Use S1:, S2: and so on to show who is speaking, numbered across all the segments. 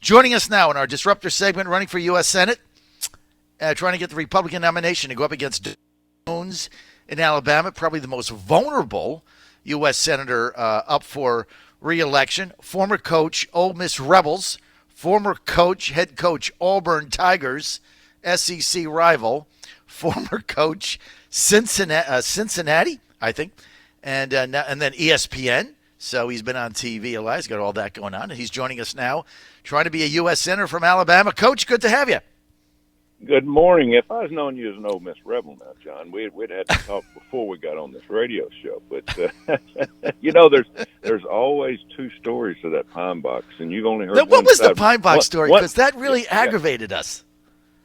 S1: Joining us now in our Disruptor segment, running for U.S. Senate, trying to get the Republican nomination to go up against Jones in Alabama, probably the most vulnerable U.S. Senator up for re-election. Former coach, Ole Miss Rebels. Former coach, head coach, Auburn Tigers, SEC rival. Former coach, Cincinnati, I think, and then ESPN. So he's been on TV a lot. He's got all that going on. And he's joining us now, trying to be a U.S. Senator from Alabama. Coach, good to have you.
S2: Good morning. If I was knowing you as an Ole Miss Rebel now, John, we'd had to talk before we got on this radio show. But, there's always two stories to that pine box, and you've only heard
S1: now,
S2: one
S1: what was
S2: side.
S1: the pine box story? Because that really aggravated us.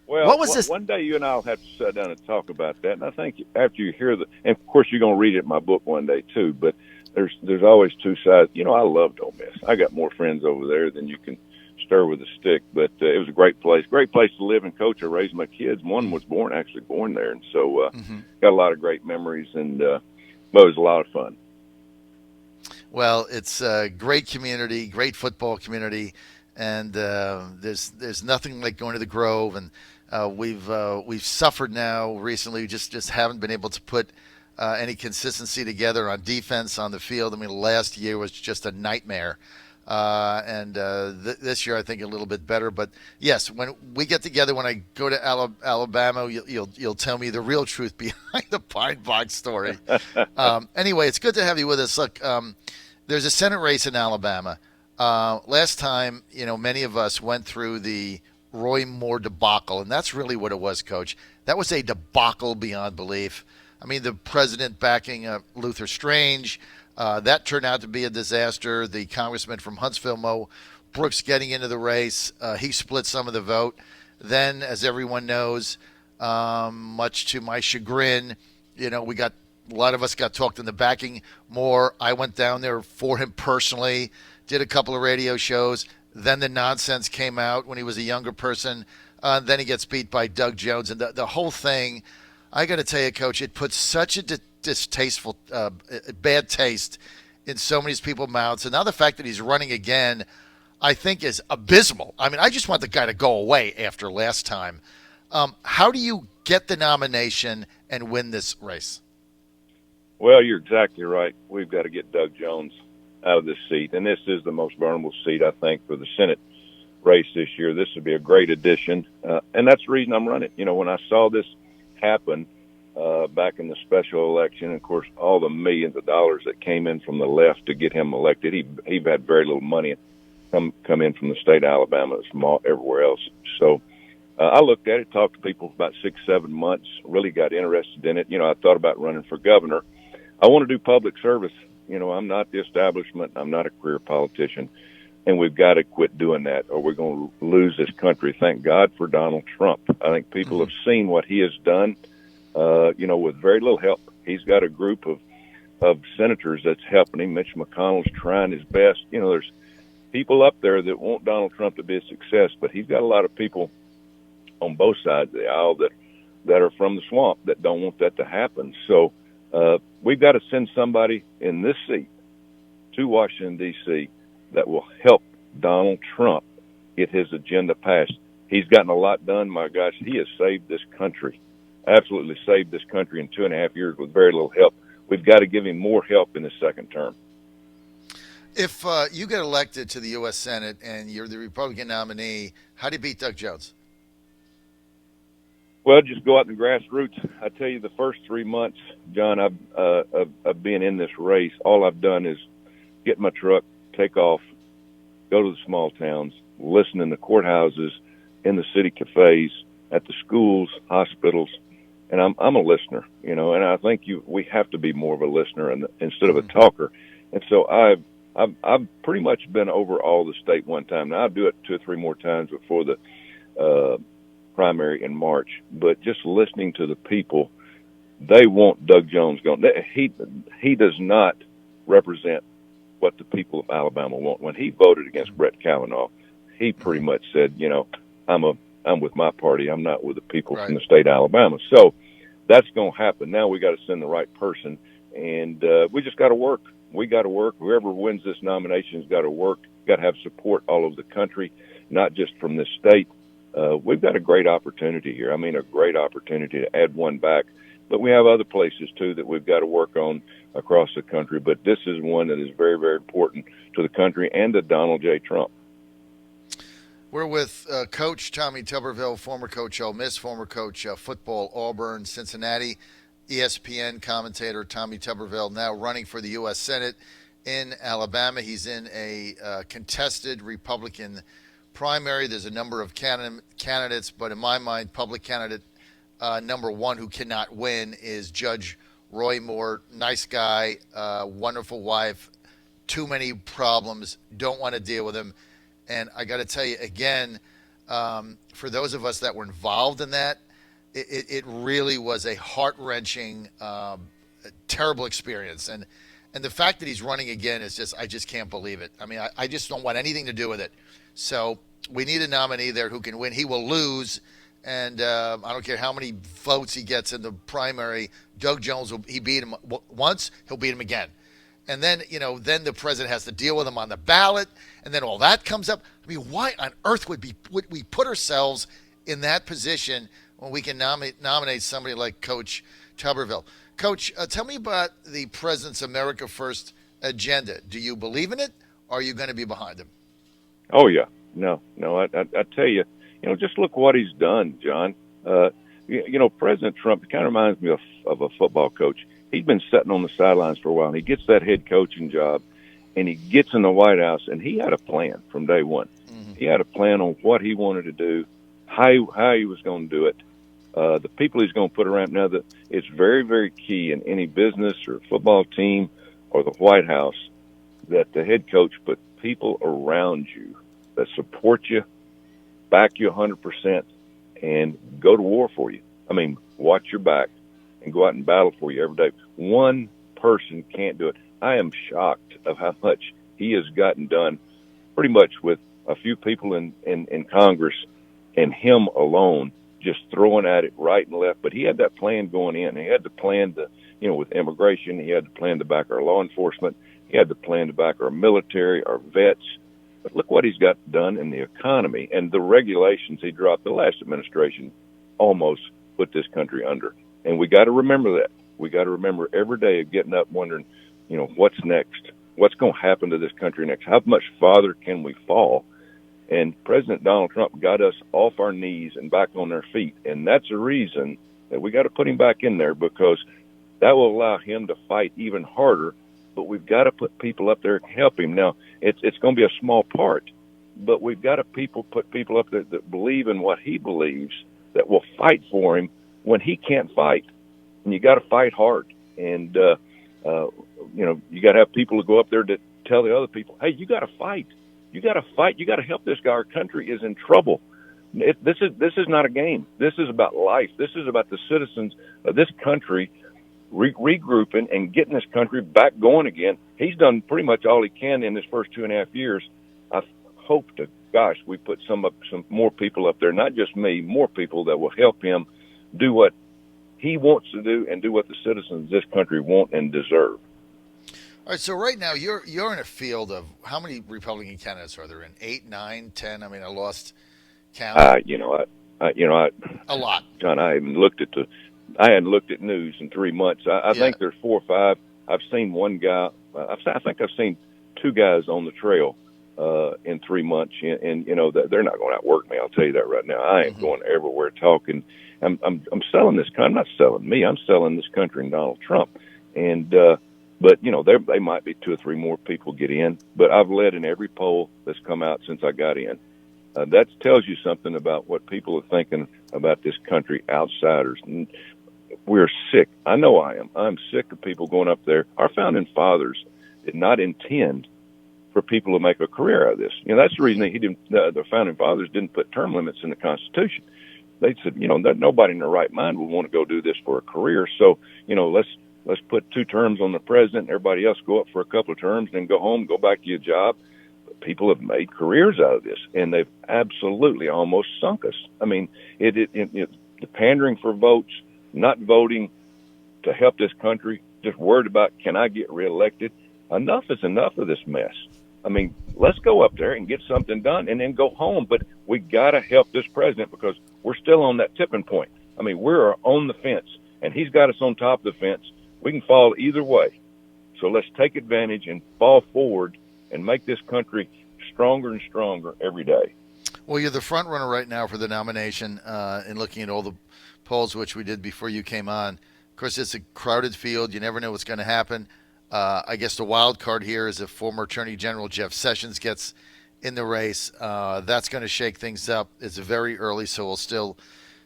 S2: Well,
S1: what was this?
S2: One day you and I will have to sit down and talk about that. And I think after you hear and of course you're going to read it in my book one day too, but there's always two sides. I loved Ole Miss. I got more friends over there than you can stir with a stick, but it was a great place to live and coach. I raised my kids. One was born there, and so got a lot of great memories, and it was a lot of fun.
S1: Well, it's a great community, great football community, and there's nothing like going to the Grove, and we've suffered now recently. We just haven't been able to put any consistency together on defense on the field. I mean, last year was just a nightmare. And this year I think a little bit better. But yes, when we get together, when I go to Alabama, you'll tell me the real truth behind the pine box story. Anyway, it's good to have you with us. Look, there's a Senate race in Alabama. Last time, many of us went through the Roy Moore debacle, and that's really what it was, Coach. That was a debacle beyond belief. I mean, the president backing Luther Strange. That turned out to be a disaster. The congressman from Huntsville, Mo Brooks, getting into the race, he split some of the vote. Then, as everyone knows, much to my chagrin, a lot of us got talked into backing Moore. I went down there for him personally, did a couple of radio shows. Then the nonsense came out when he was a younger person. Then he gets beat by Doug Jones. And the whole thing, I got to tell you, Coach, it puts such a distasteful, bad taste in so many people's mouths. And now the fact that he's running again, I think, is abysmal. I mean, I just want the guy to go away after last time. How do you get the nomination and win this race?
S2: Well, you're exactly right. We've got to get Doug Jones out of this seat. And this is the most vulnerable seat, I think, for the Senate race this year. This would be a great addition. And that's the reason I'm running. When I saw this happen, back in the special election, of course, all the millions of dollars that came in from the left to get him elected. He had very little money come in from the state of Alabama, small everywhere else. So I looked at it, talked to people for about 6-7 months, really got interested in it. I thought about running for governor. I want to do public service. I'm not the establishment. I'm not a career politician. And we've got to quit doing that or we're going to lose this country. Thank God for Donald Trump. I think people have seen what he has done. With very little help. He's got a group of senators that's helping him. Mitch McConnell's trying his best. There's people up there that want Donald Trump to be a success, but he's got a lot of people on both sides of the aisle that are from the swamp that don't want that to happen. So we've got to send somebody in this seat to Washington, D.C. that will help Donald Trump get his agenda passed. He's gotten a lot done. My gosh, he has saved this country. Absolutely saved this country in 2.5 years with very little help. We've got to give him more help in his second term.
S1: If you get elected to the U.S. Senate and you're the Republican nominee, how do you beat Doug Jones?
S2: Well, just go out in the grassroots. I tell you, the first 3 months, John, of being in this race, all I've done is get my truck, take off, go to the small towns, listen in the courthouses, in the city cafes, at the schools, hospitals, and I'm a listener, and I think we have to be more of a listener instead of a talker. And so I've pretty much been over all the state one time. Now I'll do it 2 or 3 more times before the primary in March. But just listening to the people, they want Doug Jones going. He does not represent what the people of Alabama want. When he voted against Brett Kavanaugh, he pretty much said, I'm with my party. I'm not with the people from the state of Alabama. So that's going to happen. Now we got to send the right person, and we just got to work. We got to work. Whoever wins this nomination has got to work. Got to have support all over the country. not just from this state. We've got a great opportunity here. I mean, a great opportunity to add one back. But we have other places, too, that we've got to work on across the country. But this is one that is very, very important to the country and to Donald J. Trump.
S1: We're with Coach Tommy Tuberville, former coach Ole Miss, former coach football Auburn, Cincinnati, ESPN commentator Tommy Tuberville, now running for the U.S. Senate in Alabama. He's in a contested Republican primary. There's a number of candidates, but in my mind, public candidate number one who cannot win is Judge Roy Moore. Nice guy, wonderful wife, too many problems, don't want to deal with him. And I got to tell you again, for those of us that were involved in that, it really was a heart-wrenching, terrible experience. And the fact that he's running again is just, I just can't believe it. I mean, I just don't want anything to do with it. So we need a nominee there who can win. He will lose. And I don't care how many votes he gets in the primary. Doug Jones, he beat him once, he'll beat him again. And then, then the president has to deal with him on the ballot. And then all that comes up. I mean, why on earth would we put ourselves in that position when we can nominate somebody like Coach Tuberville? Coach, tell me about the president's America First agenda. Do you believe in it, or are you going to be behind him?
S2: Oh, yeah. No. I tell you, just look what he's done, John. President Trump kind of reminds me of a football coach. He's been sitting on the sidelines for a while. And he gets that head coaching job, and he gets in the White House, and he had a plan from day one. Mm-hmm. He had a plan on what he wanted to do, how he was going to do it, the people he's going to put around. Now, it's very, very key in any business or football team or the White House that the head coach put people around you that support you, back you 100%, and go to war for you. I mean, watch your back and go out and battle for you every day. One person can't do it. I am shocked of how much he has gotten done pretty much with a few people in Congress and him alone just throwing at it right and left. But he had that plan going in. He had the plan to, with immigration. He had the plan to back our law enforcement. He had the plan to back our military, our vets. But look what he's got done in the economy and the regulations he dropped. The last administration almost put this country under. And we got to remember that. We got to remember every day of getting up wondering, what's next? What's going to happen to this country next? How much farther can we fall? And President Donald Trump got us off our knees and back on our feet. And that's a reason that we got to put him back in there, because that will allow him to fight even harder. But we've got to put people up there to help him. Now, it's going to be a small part, but we've got to put people up there that believe in what he believes, that will fight for him when he can't fight. And you got to fight hard. And, you got to have people who go up there to tell the other people, hey, you got to fight. You got to fight. You got to help this guy. Our country is in trouble. This is not a game. This is about life. This is about the citizens of this country regrouping and getting this country back going again. He's done pretty much all he can in his first 2.5 years. I hope to gosh, we put some more people up there, not just me, more people that will help him do what he wants to do and do what the citizens of this country want and deserve.
S1: All right, so right now you're in a field of how many Republican candidates are there in? 8, 9, 10? I mean, I lost count.
S2: A
S1: lot.
S2: John, I hadn't looked at news in 3 months. I think there's 4 or 5. I've seen one guy. I think I've seen 2 guys on the trail in 3 months, and they're not going to outwork me. I'll tell you that right now. I ain't going everywhere talking. I'm selling this country. I'm not selling me. I'm selling this country and Donald Trump. And but they might be 2 or 3 more people get in. But I've led in every poll that's come out since I got in. That tells you something about what people are thinking about this country, outsiders. And we're sick. I know I am. I'm sick of people going up there. Our founding fathers did not intend for people to make a career out of this. That's the reason the founding fathers didn't put term limits in the Constitution. They said, that nobody in their right mind would want to go do this for a career. So, let's put 2 terms on the president, and everybody else go up for a couple of terms, then go home, go back to your job. But people have made careers out of this, and they've absolutely almost sunk us. I mean, the pandering for votes, not voting to help this country, just worried about, can I get reelected? Enough is enough of this mess. I mean, let's go up there and get something done and then go home. But we got to help this president because we're still on that tipping point. I mean, we're on the fence, and he's got us on top of the fence. We can fall either way. So let's take advantage and fall forward and make this country stronger and stronger every day.
S1: Well, you're the front runner right now for the nomination, and looking at all the polls, which we did before you came on. Of course, it's a crowded field. You never know what's going to happen. I guess the wild card here is if former Attorney General Jeff Sessions gets in the race. That's going to shake things up. It's very early, so we'll still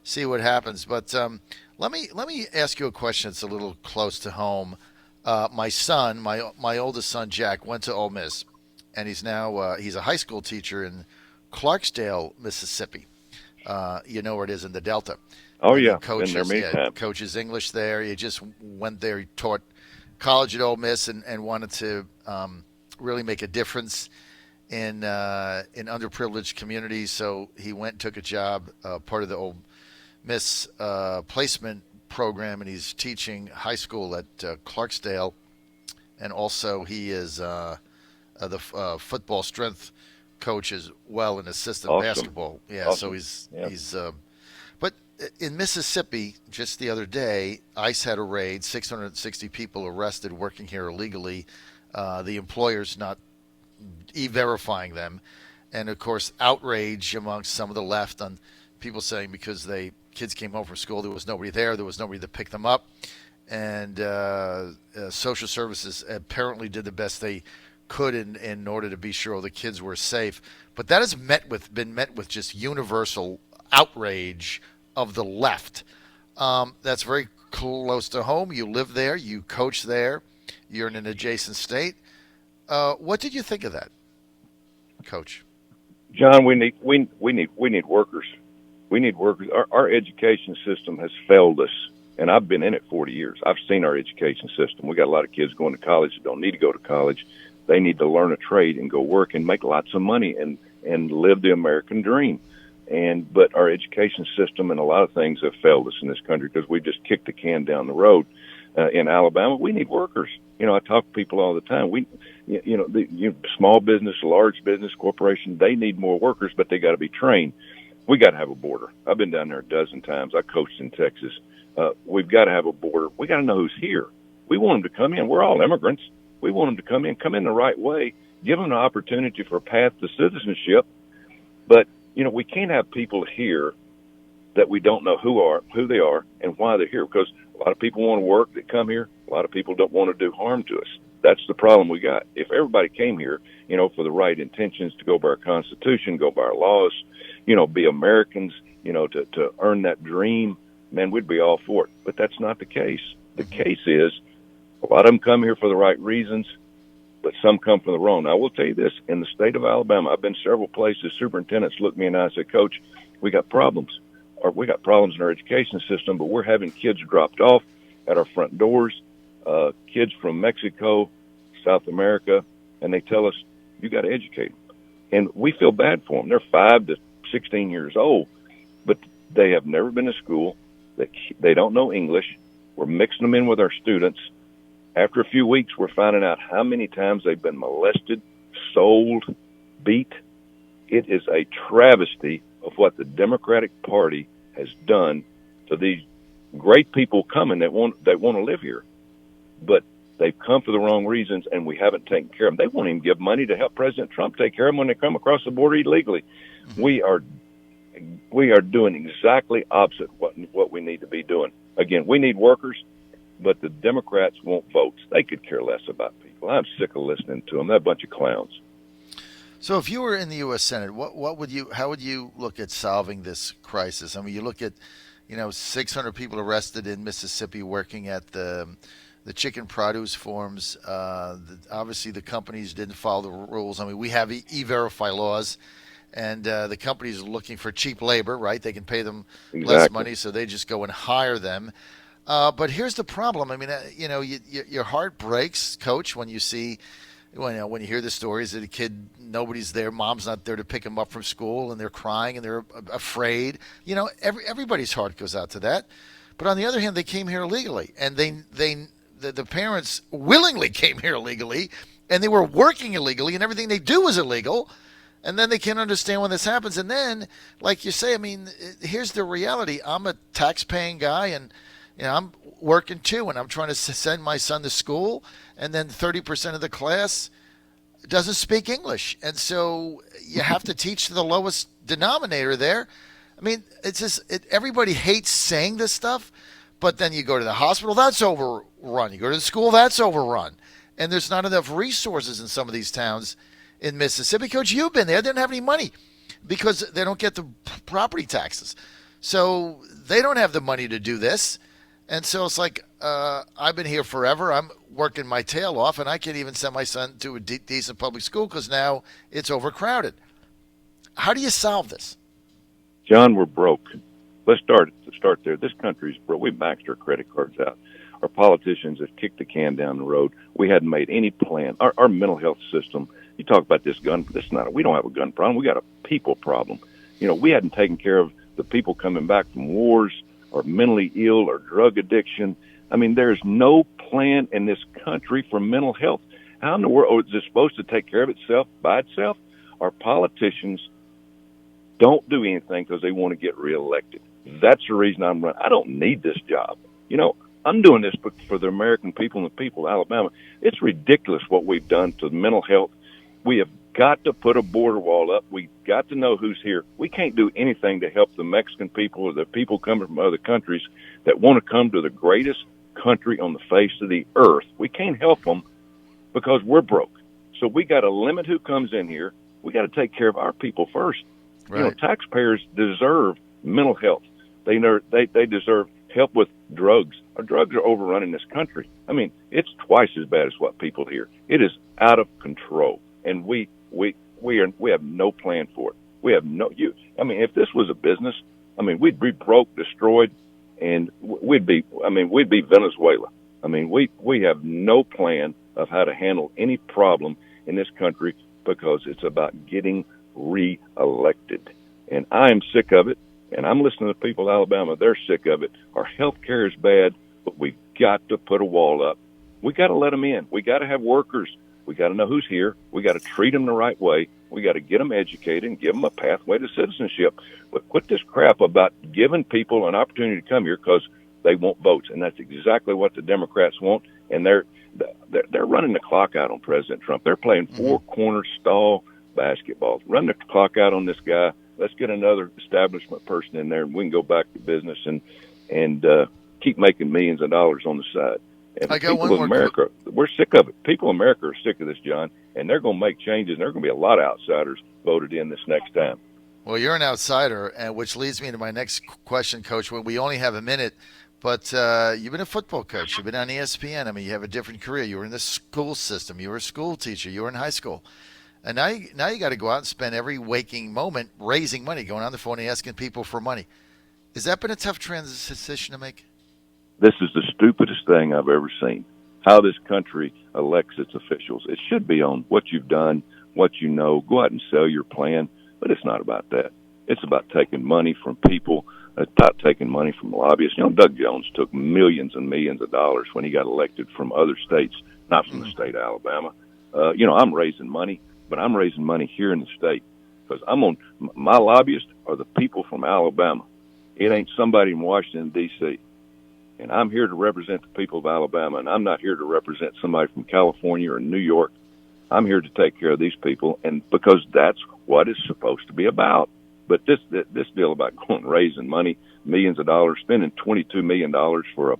S1: see what happens. But let me ask you a question that's a little close to home. My son, my oldest son Jack, went to Ole Miss, and he's now he's a high school teacher in Clarksdale, Mississippi. You know where it is in the Delta.
S2: Oh yeah,
S1: coaches,
S2: been there many times.
S1: Coaches English there. He just went there. He taught college at Ole Miss and wanted to really make a difference in underprivileged communities. So he went and took a job, part of the Ole Miss placement program, and he's teaching high school at Clarksdale, and also he is the football strength coach as well in assistant
S2: Awesome.
S1: basketball. Yeah,
S2: Awesome.
S1: so he's but in Mississippi, just the other day, ICE had a raid, 660 people arrested working here illegally. The employer's not e-verifying them. And, of course, outrage amongst some of the left on people saying because kids came home from school, there was nobody there was nobody to pick them up. And social services apparently did the best they could in order to be sure all the kids were safe. But that has been met with just universal outrage of the left. That's very close to home. You live there. You coach there. You're in an adjacent state. What did you think of that, Coach?
S2: John, we need workers. We need workers. Our education system has failed us, and I've been in it 40 years. I've seen our education system. We got a lot of kids going to college that don't need to go to college. They need to learn a trade and go work and make lots of money and live the American dream. But our education system and a lot of things have failed us in this country because we just kicked the can down the road. In Alabama, we need workers. I talk to people all the time. Small business, large business, corporation, they need more workers, but they got to be trained. We got to have a border. I've been down there a dozen times. I coached in Texas. We've got to have a border. We got to know who's here. We want them to come in. We're all immigrants. We want them to come in the right way, give them an opportunity for a path to citizenship. But, we can't have people here that we don't know who they are and why they're here, because a lot of people want to work that come here. A lot of people don't want to do harm to us. That's the problem we got. If everybody came here, for the right intentions to go by our Constitution, go by our laws, be Americans, to earn that dream, man, we'd be all for it. But that's not the case. The case is a lot of them come here for the right reasons, but some come from the wrong. Now, I will tell you this. In the state of Alabama, I've been several places. Superintendents look at me and I say, Coach, we got problems. Or we got problems in our education system, but we're having kids dropped off at our front doors, kids from Mexico, South America, and they tell us, you got to educate them. And we feel bad for them. They're 5 to 16 years old, but they have never been to school. They don't know English. We're mixing them in with our students. After a few weeks, we're finding out how many times they've been molested, sold, beat. It is a travesty of what the Democratic Party has done to these great people coming that want to live here. But they've come for the wrong reasons, and we haven't taken care of them. They won't even give money to help President Trump take care of them when they come across the border illegally. Mm-hmm. We are doing exactly opposite what we need to be doing. Again, we need workers, but the Democrats won't vote. They could care less about people. I'm sick of listening to them. They're a bunch of clowns.
S1: So if you were in the U.S. Senate, how would you look at solving this crisis? I mean, you look at, 600 people arrested in Mississippi working at the chicken produce farms. Obviously, the companies didn't follow the rules. I mean, we have e-verify laws, and the companies are looking for cheap labor, right? They can pay them less money, so they just go and hire them. But here's the problem. I mean, your heart breaks, Coach, when you see. When you hear the stories that a kid, nobody's there, mom's not there to pick him up from school, and they're crying and they're afraid. Everybody's heart goes out to that. But on the other hand, they came here illegally, and the parents willingly came here illegally, and they were working illegally, and everything they do is illegal. And then they can't understand when this happens. And then, like you say, I mean, here's the reality. I'm a tax-paying guy, and I'm working too, and I'm trying to send my son to school, and then 30% of the class doesn't speak English, and so you have to teach to the lowest denominator there. I mean, it's just everybody hates saying this stuff, but then you go to the hospital, that's overrun. You go to the school, that's overrun, and there's not enough resources in some of these towns in Mississippi. Coach, you've been there. They don't have any money because they don't get the property taxes, so they don't have the money to do this. And so it's like, I've been here forever. I'm working my tail off, and I can't even send my son to a decent public school because now it's overcrowded. How do you solve this?
S2: John, we're broke. Let's start there. This country's broke. We maxed our credit cards out. Our politicians have kicked the can down the road. We hadn't made any plan. Our mental health system, you talk about this gun, we don't have a gun problem. We got a people problem. We hadn't taken care of the people coming back from wars, or mentally ill, or drug addiction. I mean, there's no plan in this country for mental health. How in the world is it supposed to take care of itself by itself? Our politicians don't do anything because they want to get reelected. That's the reason I'm running. I don't need this job. I'm doing this for the American people and the people of Alabama. It's ridiculous what we've done to mental health. We have got to put a border wall up. We've got to know who's here. We can't do anything to help the Mexican people or the people coming from other countries that want to come to the greatest country on the face of the earth. We can't help them because we're broke. So we got to limit who comes in here. We got to take care of our people first.
S1: Right.
S2: Taxpayers deserve mental health. They deserve help with drugs. Our drugs are overrunning this country. I mean, it's twice as bad as what people hear. It is out of control, and we have no plan for it. We have if this was a business, we'd be broke, destroyed, and we'd be Venezuela. We have no plan of how to handle any problem in this country because it's about getting re-elected. And I am sick of it, and I'm listening to the people of Alabama. They're sick of it. Our health care is bad, but we've got to put a wall up. We got to let them in. We got to have workers. We got to know who's here. We got to treat them the right way. We got to get them educated and give them a pathway to citizenship. But quit this crap about giving people an opportunity to come here because they want votes, and that's exactly what the Democrats want. And they're running the clock out on President Trump. They're playing four-corner stall basketball. Run the clock out on this guy. Let's get another establishment person in there, and we can go back to business and keep making millions of dollars on the side. And
S1: I got
S2: people
S1: one
S2: of
S1: more.
S2: America, we're sick of it. People in America are sick of this, John, and they're going to make changes, and there are going to be a lot of outsiders voted in this next time.
S1: Well, you're an outsider, which leads me to my next question, Coach. Well, we only have a minute, but you've been a football coach. You've been on ESPN. You have a different career. You were in the school system. You were a school teacher. You were in high school. And now you got to go out and spend every waking moment raising money, going on the phone and asking people for money. Has that been a tough transition to make?
S2: This is the stupidest thing I've ever seen, how this country elects its officials. It should be on what you've done, what you know. Go out and sell your plan, but it's not about that. It's about taking money from people. It's about taking money from lobbyists. Doug Jones took millions and millions of dollars when he got elected from other states, not from the state of Alabama. I'm raising money, but I'm raising money here in the state because my lobbyists are the people from Alabama. It ain't somebody in Washington, D.C., and I'm here to represent the people of Alabama, and I'm not here to represent somebody from California or New York. I'm here to take care of these people, and because that's what it's supposed to be about. But this deal about going and raising money, millions of dollars, spending $22 million for a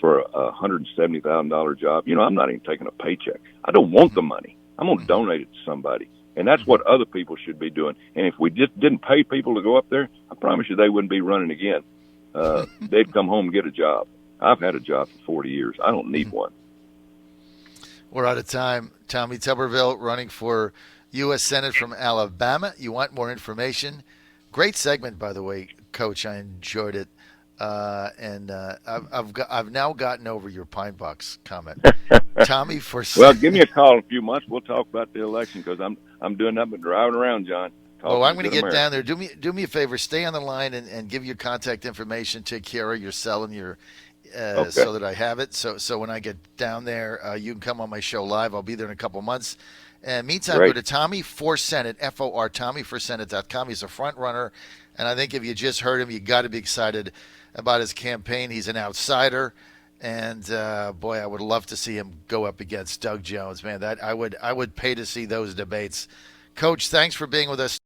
S2: $170,000 job. I'm not even taking a paycheck. I don't want the money. I'm going to donate it to somebody. And that's what other people should be doing. And if we just didn't pay people to go up there, I promise you they wouldn't be running again. They'd come home and get a job. I've had a job for 40 years. I don't need one.
S1: We're out of time. Tommy Tuberville running for U.S. Senate from Alabama. You want more information? Great segment, by the way, Coach. I enjoyed it. I've now gotten over your pine box comment. Tommy,
S2: well, give me a call in a few months. We'll talk about the election because I'm doing nothing but driving around, John.
S1: I'm going to get down there. Do me a favor. Stay on the line and give your contact information to Kiara. You're selling your
S2: Okay,
S1: so that I have it. So when I get down there, you can come on my show live. I'll be there in a couple months. And meantime, go
S2: great.
S1: to Tommy for Senate, FOR, TommyForSenate.com. He's a front runner. And I think if you just heard him, you got to be excited about his campaign. He's an outsider. And boy, I would love to see him go up against Doug Jones. Man, that I would pay to see those debates. Coach, thanks for being with us.